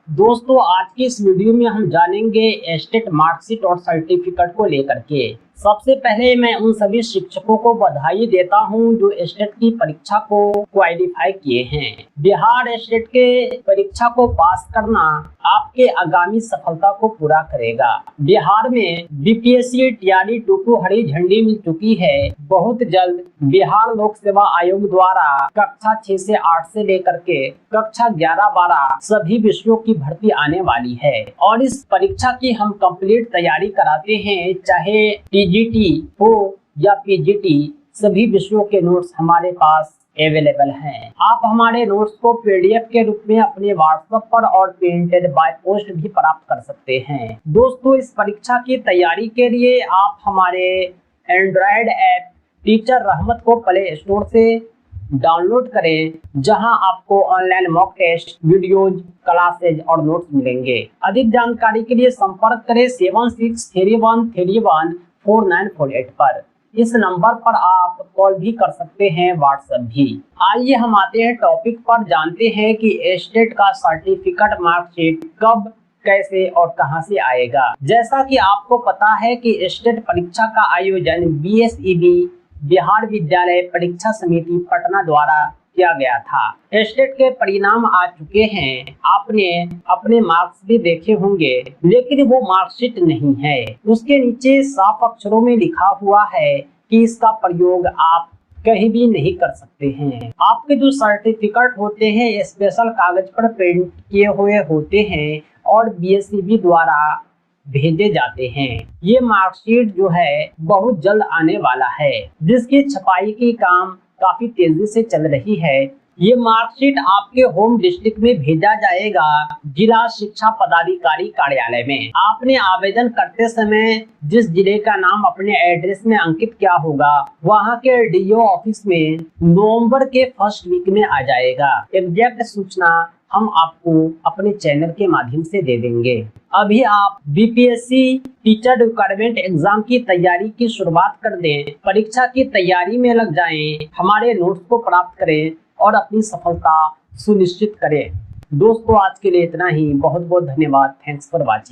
दोस्तों आज की इस वीडियो में हम जानेंगे एस्टेट मार्कशीट और सर्टिफिकेट को लेकर के। सबसे पहले मैं उन सभी शिक्षकों को बधाई देता हूं जो एस्टेट की परीक्षा को क्वालिफाई किए हैं। बिहार एस्टेट के परीक्षा को पास करना आपके आगामी सफलता को पूरा करेगा। बिहार में बीपीएससी टीआरई 2 को हरी झंडी मिल चुकी है। बहुत जल्द बिहार लोक सेवा आयोग द्वारा कक्षा 6 से 8 से लेकर के कक्षा 11-12 सभी विषयों की भर्ती आने वाली है और इस परीक्षा की हम कंप्लीट तैयारी कराते हैं। चाहे टीजीटी हो या पीजीटी, सभी विषयों के नोट्स हमारे पास अवेलेबल हैं। आप हमारे नोट्स को पीडीएफ के रूप में अपने व्हाट्सएप पर और प्रिंटेड बाय पोस्ट भी प्राप्त कर सकते हैं। दोस्तों इस परीक्षा की तैयारी के लिए आप हमारे एंड्रॉयड ऐप टीचर रहमत को प्ले स्टोर से डाउनलोड करें, जहां आपको online mock test, videos, classes और नोट्स मिलेंगे। अधिक जानकारी के लिए संपर्क करें 7631314948 पर। इस नंबर पर आप कॉल भी कर सकते हैं, व्हाट्सएप भी। आइए हम आते हैं टॉपिक पर, जानते हैं कि एस्टेट का सर्टिफिकेट मार्कशीट कब, कैसे और कहां से आएगा। जैसा कि आपको पता है कि एस्टेट परीक्षा का आयोजन बीएसईबी बिहार विद्यालय परीक्षा समिति पटना द्वारा किया गया था। एस्टेट के परिणाम आ चुके हैं। आपने अपने मार्क्स भी देखे होंगे, लेकिन वो मार्कशीट नहीं है। उसके नीचे साफ अक्षरों में लिखा हुआ है कि इसका प्रयोग आप कहीं भी नहीं कर सकते हैं। आपके जो सर्टिफिकेट होते हैं स्पेशल कागज पर प्रिंट किए हुए होते हैं और बीएसईबी द्वारा भेजे जाते हैं। ये मार्कशीट जो है बहुत जल्द आने वाला है, जिसकी छपाई की काम काफी तेजी से चल रही है। ये मार्कशीट आपके होम डिस्ट्रिक्ट में भेजा जाएगा, जिला शिक्षा पदाधिकारी कार्यालय में। आपने आवेदन करते समय जिस जिले का नाम अपने एड्रेस में अंकित किया होगा, वहाँ के डीओ ऑफिस में नवंबर के फर्स्ट वीक में आ जाएगा। एग्जैक्ट सूचना हम आपको अपने चैनल के माध्यम से दे देंगे। अभी आप बीपीएससी टीचर रिक्वायरमेंट एग्जाम की तैयारी की शुरुआत कर दें, परीक्षा की तैयारी में लग जाएं, हमारे नोट्स को प्राप्त करें और अपनी सफलता सुनिश्चित करें। दोस्तों आज के लिए इतना ही। बहुत बहुत धन्यवाद। Thanks for watching.